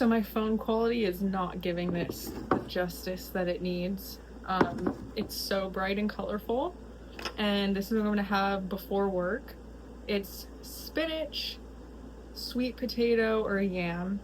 So my phone quality is not giving this the justice that it needs. It's so bright and colorful, and this is what I'm gonna have before work. It's spinach, sweet potato or yam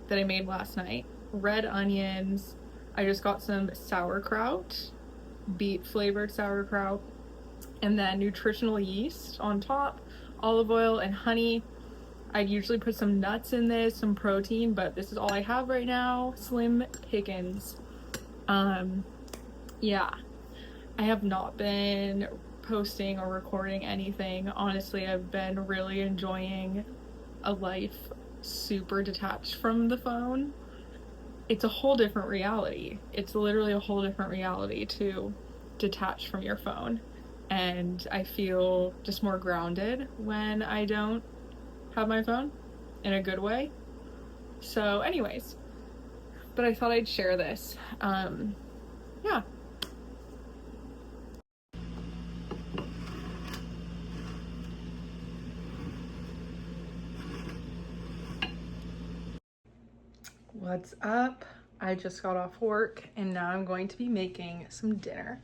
that I made last night, red onions. I just got some sauerkraut, beet flavored sauerkraut, and then nutritional yeast on top, olive oil and honey. I'd usually put some nuts in this, some protein, but this is all I have right now. Slim pickings. Yeah, I have not been posting or recording anything. Honestly, I've been really enjoying a life super detached from the phone. It's a whole different reality. It's literally a whole different reality to detach from your phone. And I feel just more grounded when I don't have my phone, in a good way. So anyways, but I thought I'd share this. Yeah. What's up? I just got off work and now I'm going to be making some dinner.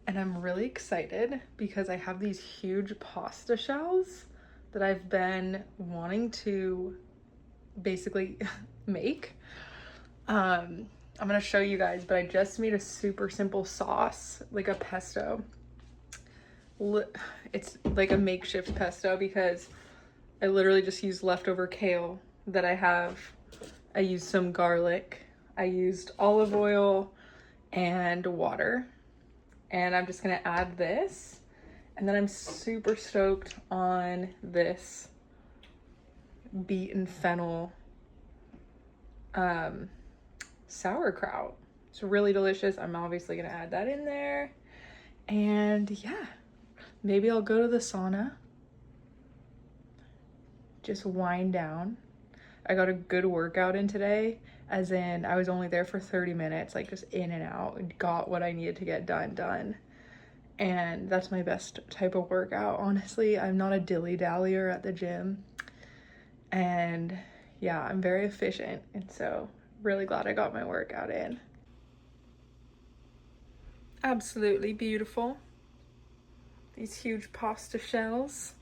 And I'm really excited because I have these huge pasta shells that I've been wanting to basically make. I'm gonna show you guys, but I just made a super simple sauce, like a pesto. It's like a makeshift pesto because I literally just used leftover kale that I have. I used some garlic, I used olive oil and water, and I'm just gonna add this. And then I'm super stoked on this beet and fennel sauerkraut. It's really delicious. I'm obviously gonna add that in there. And yeah, maybe I'll go to the sauna, just wind down. I got a good workout in today, as in I was only there for 30 minutes, like just in and out, and got what I needed to get done. And that's my best type of workout, honestly. I'm not a dilly-dallyer at the gym. And yeah, I'm very efficient. And so really glad I got my workout in. Absolutely beautiful. These huge pasta shells.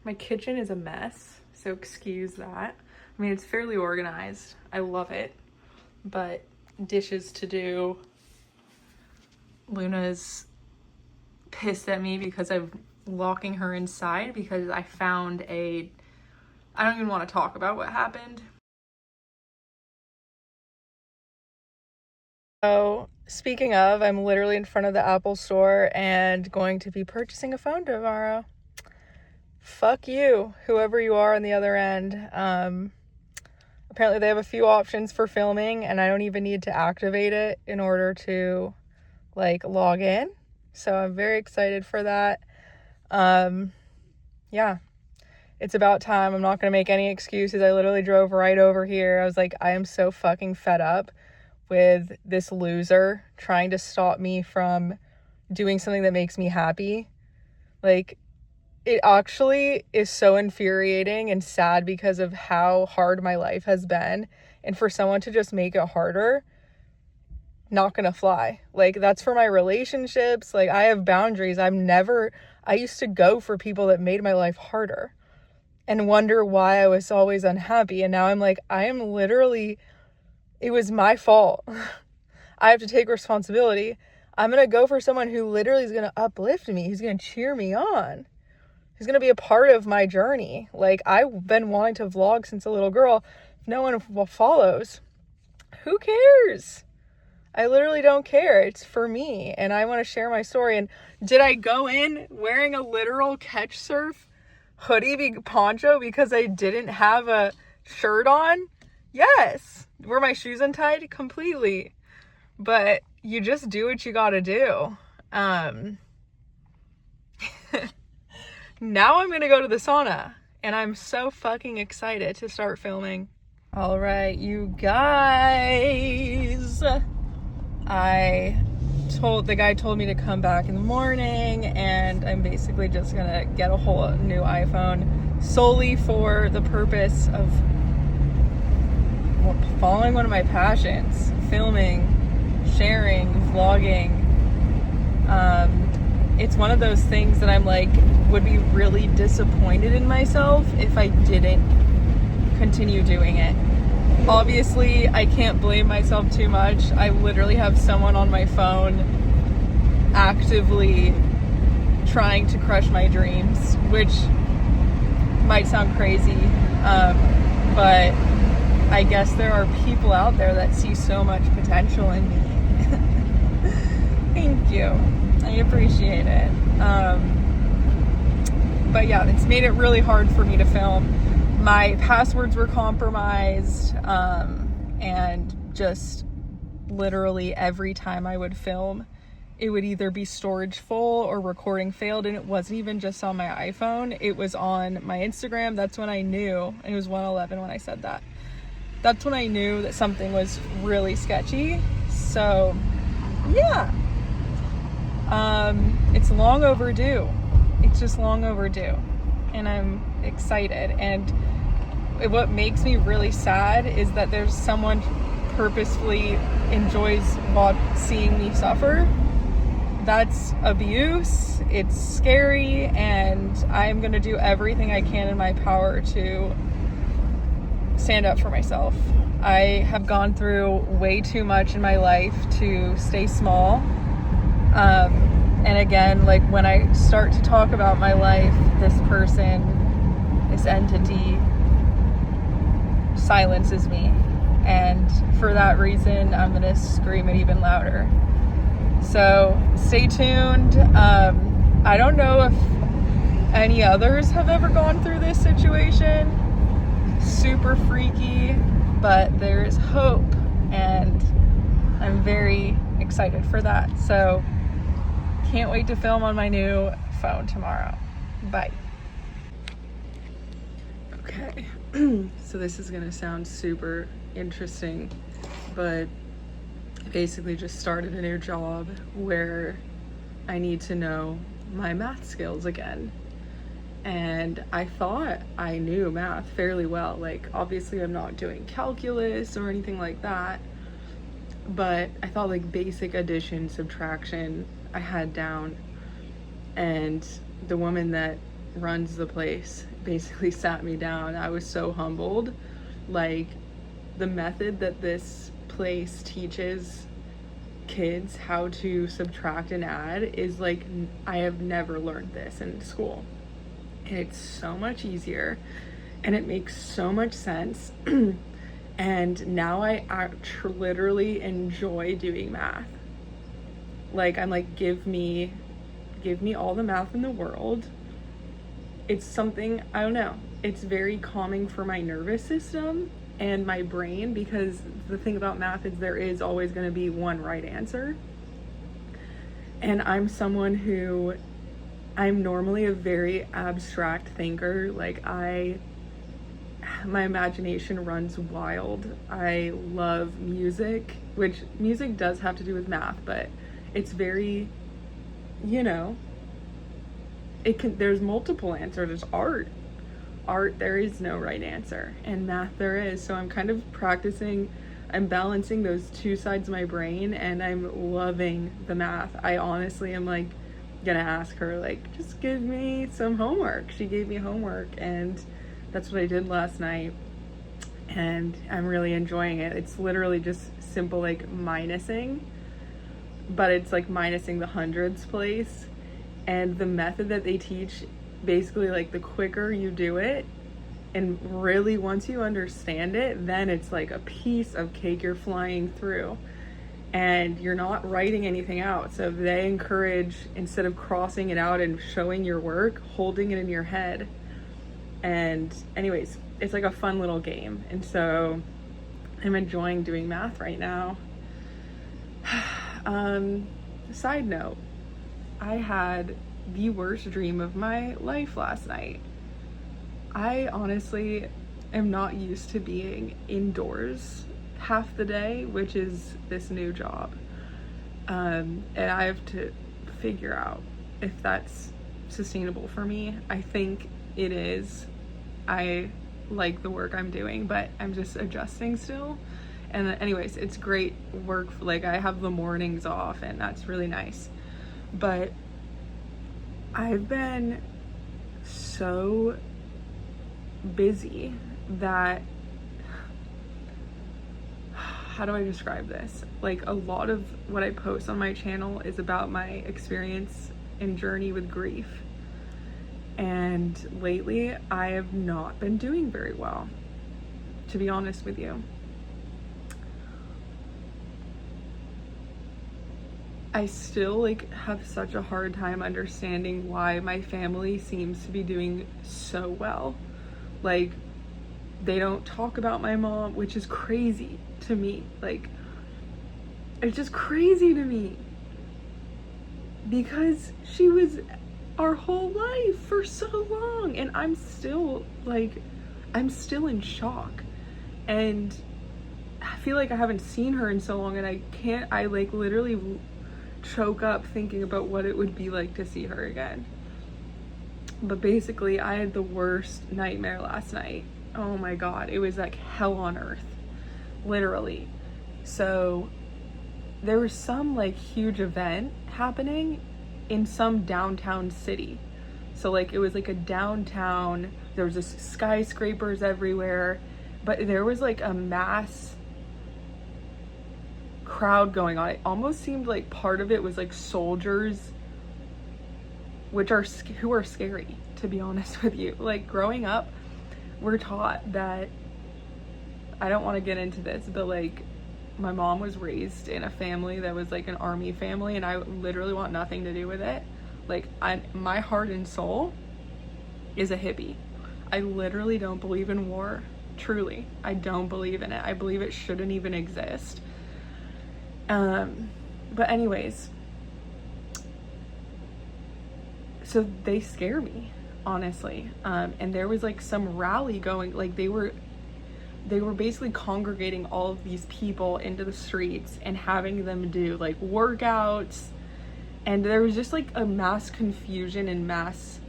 My kitchen is a mess, so excuse that. I mean, it's fairly organized. I love it. But dishes to do. Luna's pissed at me because I'm locking her inside because I found I don't even want to talk about what happened. So speaking of, I'm literally in front of the Apple store and going to be purchasing a phone tomorrow. Fuck you, whoever you are on the other end. Apparently they have a few options for filming and I don't even need to activate it in order to like log in. So I'm very excited for that. Yeah, it's about time. I'm not gonna make any excuses. I literally drove right over here. I was like, I am so fucking fed up with this loser trying to stop me from doing something that makes me happy. Like, it actually is so infuriating and sad because of how hard my life has been. And for someone to just make it harder, not gonna fly. Like, that's for my relationships. Like, I have boundaries. I used to go for people that made my life harder and wonder why I was always unhappy. And now I'm like, it was my fault. I have to take responsibility. I'm gonna go for someone who literally is gonna uplift me, who's gonna cheer me on, who's gonna be a part of my journey. Like, I've been wanting to vlog since a little girl. If no one follows, who cares? I literally don't care. It's for me and I want to share my story. And did I go in wearing a literal catch surf hoodie poncho because I didn't have a shirt on? Yes. Were my shoes untied? Completely. But you just do what you gotta do. Now I'm gonna go to the sauna and I'm so fucking excited to start filming. All right, you guys. The guy told me to come back in the morning and I'm basically just gonna get a whole new iPhone solely for the purpose of following one of my passions, filming, sharing, vlogging. It's one of those things that I'm like, would be really disappointed in myself if I didn't continue doing it. Obviously, I can't blame myself too much. I literally have someone on my phone actively trying to crush my dreams, which might sound crazy, but I guess there are people out there that see so much potential in me. Thank you. I appreciate it. But yeah, it's made it really hard for me to film. My passwords were compromised, and just literally every time I would film, it would either be storage full or recording failed, and it wasn't even just on my iPhone, it was on my Instagram. That's when I knew, and it was 111 when I said that. That's when I knew that something was really sketchy. So yeah, it's long overdue. It's just long overdue, and I'm excited. And what makes me really sad is that there's someone purposefully enjoys seeing me suffer. That's abuse. It's scary, and I'm gonna do everything I can in my power to stand up for myself. I have gone through way too much in my life to stay small. And again, like when I start to talk about my life, this person, this entity silences me. And for that reason, I'm gonna scream it even louder. So stay tuned. I don't know if any others have ever gone through this situation. Super freaky, but there is hope, and I'm very excited for that. So can't wait to film on my new phone tomorrow. Bye. Okay, so this is gonna sound super interesting, but I basically just started a new job where I need to know my math skills again. And I thought I knew math fairly well. Like, obviously I'm not doing calculus or anything like that, but I thought like basic addition, subtraction, I had down. And the woman that runs the place basically sat me down. I was so humbled. Like, the method that this place teaches kids how to subtract and add is like, I have never learned this in school. And it's so much easier, and it makes so much sense. And now I literally enjoy doing math. Like, I'm like, give me all the math in the world. It's something, I don't know, it's very calming for my nervous system and my brain, because the thing about math is there is always going to be one right answer. And I'm someone who, I'm normally a very abstract thinker. Like, my imagination runs wild. I love music, which music does have to do with math, but it's very, you know, there's multiple answers. There's art, there is no right answer, and math there is. So I'm kind of I'm balancing those two sides of my brain, and I'm loving the math. I honestly am like gonna ask her, like, just give me some homework. She gave me homework, and that's what I did last night, and I'm really enjoying it. It's literally just simple, like, minusing, but it's like minusing the hundreds place. And the method that they teach, basically, like, the quicker you do it, and really once you understand it, then it's like a piece of cake. You're flying through, and you're not writing anything out. So they encourage, instead of crossing it out and showing your work, holding it in your head. And anyways, it's like a fun little game. And so I'm enjoying doing math right now. Side note, I had the worst dream of my life last night. I honestly am not used to being indoors half the day, which is this new job. And I have to figure out if that's sustainable for me. I think it is, I like the work I'm doing, but I'm just adjusting still. And anyways, it's great work. Like, I have the mornings off, and that's really nice. But I've been so busy that, how do I describe this? Like, a lot of what I post on my channel is about my experience and journey with grief. And lately, I have not been doing very well, to be honest with you. I still like have such a hard time understanding why my family seems to be doing so well. Like, they don't talk about my mom, which is crazy to me. Like, it's just crazy to me, because she was our whole life for so long, and I'm still in shock, and I feel like I haven't seen her in so long, and I like literally choke up thinking about what it would be like to see her again. But basically, I had the worst nightmare last night. Oh my god, it was like hell on earth, literally. So there was some like huge event happening in some downtown city. So like, it was like a downtown, there was just skyscrapers everywhere, but there was like a mass crowd going on. It almost seemed like part of it was like soldiers, who are scary, to be honest with you. Like, growing up, we're taught that, I don't want to get into this, but like, my mom was raised in a family that was like an army family, and I literally want nothing to do with it. Like, my heart and soul is a hippie. I literally don't believe in war. Truly, I don't believe in it. I believe it shouldn't even exist. But anyways, so they scare me, honestly. And there was like some rally going, like they were basically congregating all of these people into the streets and having them do like workouts, and there was just like a mass confusion and mass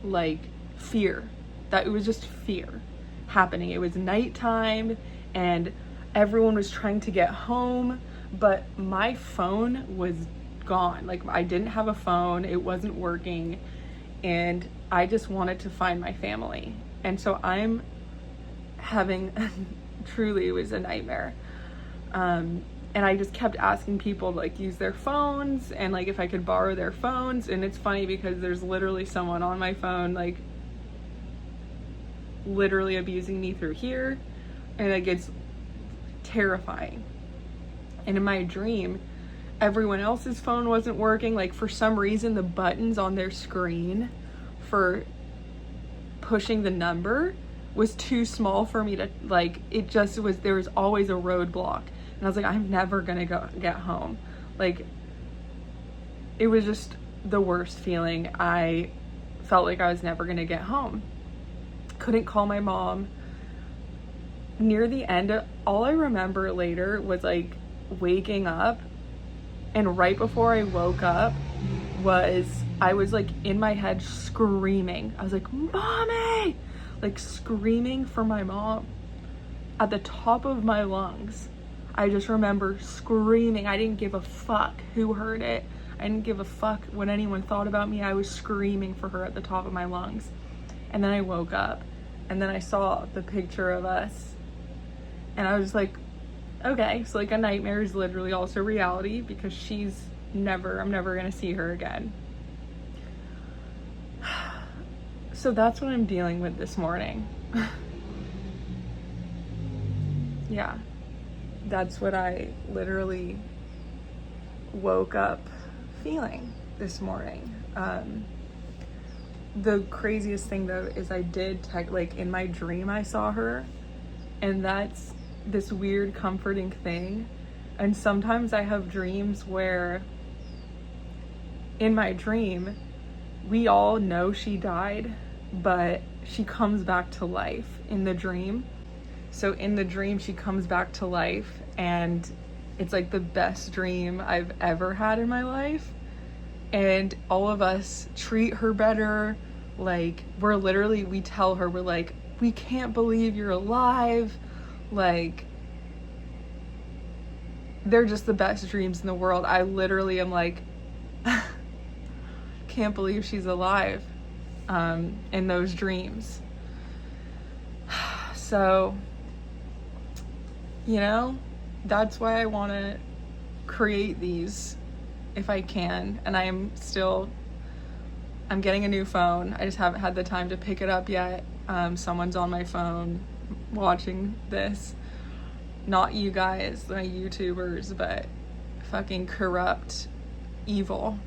like fear. That it was just fear happening. It was nighttime and everyone was trying to get home, but my phone was gone. Like, I didn't have a phone, it wasn't working, and I just wanted to find my family. And so I'm having truly, it was a nightmare. And I just kept asking people to like use their phones, and like if I could borrow their phones. And it's funny because there's literally someone on my phone like literally abusing me through here, and it gets terrifying. And in my dream, everyone else's phone wasn't working. Like, for some reason, the buttons on their screen for pushing the number was too small for me to, like, it just was, there was always a roadblock. And I was like, I'm never gonna get home. Like, it was just the worst feeling. I felt like I was never gonna get home. Couldn't call my mom. Near the end, all I remember later was like waking up, and right before I woke up I was like in my head screaming. I was like, "Mommy!" Like, screaming for my mom at the top of my lungs. I just remember screaming. I didn't give a fuck who heard it. I didn't give a fuck what anyone thought about me. I was screaming for her at the top of my lungs. And then I woke up, and then I saw the picture of us, and I was like, okay, so like a nightmare is literally also reality, because I'm never gonna see her again. So that's what I'm dealing with this morning. Yeah, that's what I literally woke up feeling this morning. The craziest thing though is I did like in my dream I saw her, and that's this weird comforting thing. And sometimes I have dreams where in my dream we all know she died, but she comes back to life in the dream. So in the dream she comes back to life, and it's like the best dream I've ever had in my life. And all of us treat her better. Like, we tell her, we're like, we can't believe you're alive. Like, they're just the best dreams in the world. I literally am like, can't believe she's alive in those dreams. So, you know, that's why I want to create these if I can. And I'm getting a new phone. I just haven't had the time to pick it up yet. Someone's on my phone watching this. Not you guys, my YouTubers, but fucking corrupt evil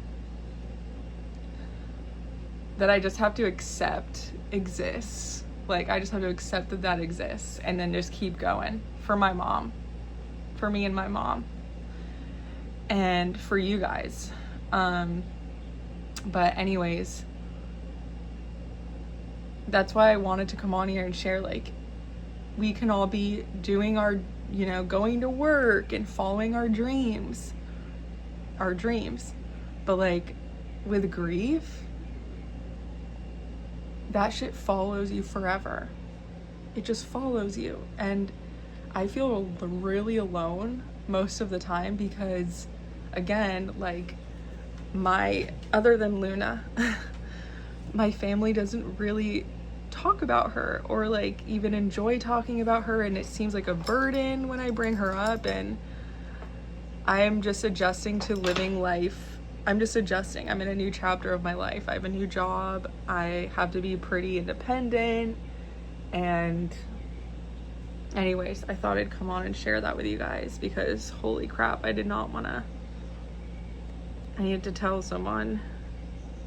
that I just have to accept exists. Like, I just have to accept that that exists and then just keep going for my mom, for me and my mom, and for you guys. But anyways, that's why I wanted to come on here and share, like, we can all be doing our, you know, going to work and following our dreams. But like, with grief, that shit follows you forever. It just follows you. And I feel really alone most of the time because, again, like, other than Luna, my family doesn't really talk about her or like even enjoy talking about her, and it seems like a burden when I bring her up, and I am just adjusting to living life. I'm just adjusting. I'm in a new chapter of my life. I have a new job. I have to be pretty independent. And anyways, I thought I'd come on and share that with you guys because holy crap, I needed to tell someone.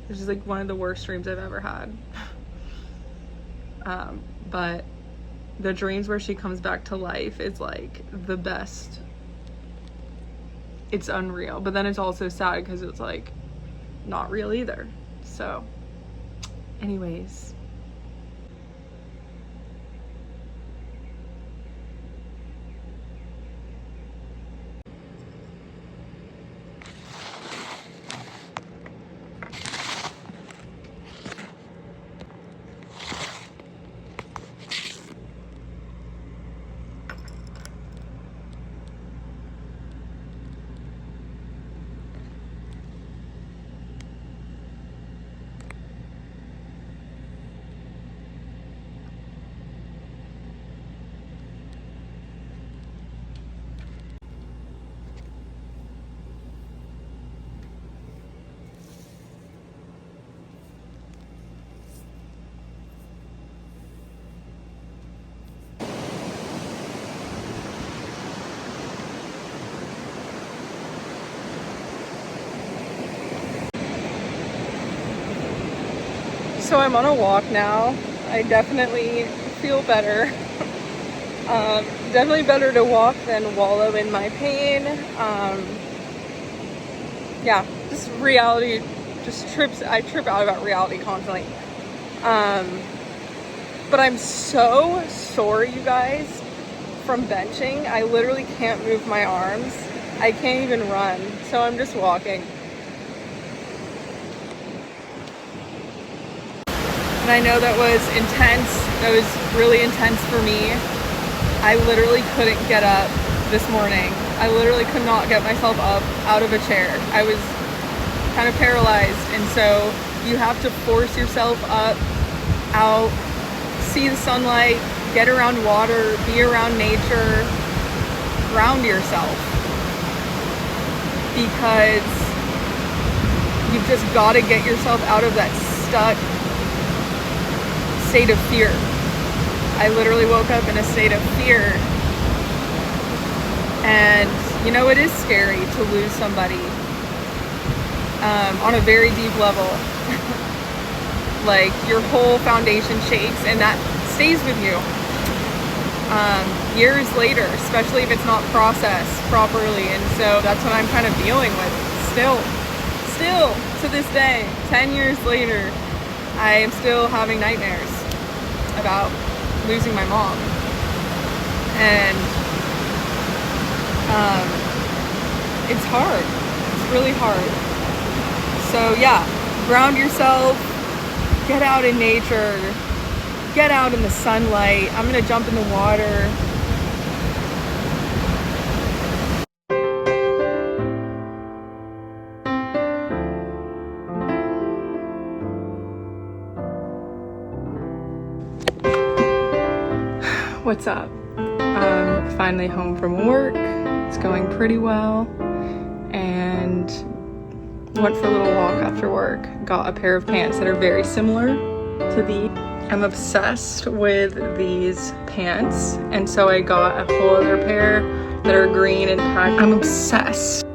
This is like one of the worst dreams I've ever had. But the dreams where she comes back to life is like the best. It's unreal, but then it's also sad because it's like not real either. So anyways, so I'm on a walk now. I definitely feel better. Definitely better to walk than wallow in my pain. Yeah, just reality, I trip out about reality constantly. But I'm so sore, you guys, from benching. I literally can't move my arms. I can't even run, so I'm just walking. And I know that was intense. That was really intense for me. I literally couldn't get up this morning. I literally could not get myself up out of a chair. I was kind of paralyzed. And so you have to force yourself up, out, see the sunlight, get around water, be around nature, ground yourself. Because you've just got to get yourself out of that stuck state of fear. I literally woke up in a state of fear. And, you know, it is scary to lose somebody on a very deep level. Like, your whole foundation shakes, and that stays with you years later, especially if it's not processed properly. And so that's what I'm kind of dealing with still to this day. 10 years later, I am still having nightmares about losing my mom. And it's hard. It's really hard. So yeah, ground yourself, get out in nature, get out in the sunlight. I'm gonna jump in the water. What's up? I'm finally home from work. It's going pretty well, and went for a little walk after work. Got a pair of pants that are very similar to these. I'm obsessed with these pants, and so I got a whole other pair that are green and packed. I'm obsessed.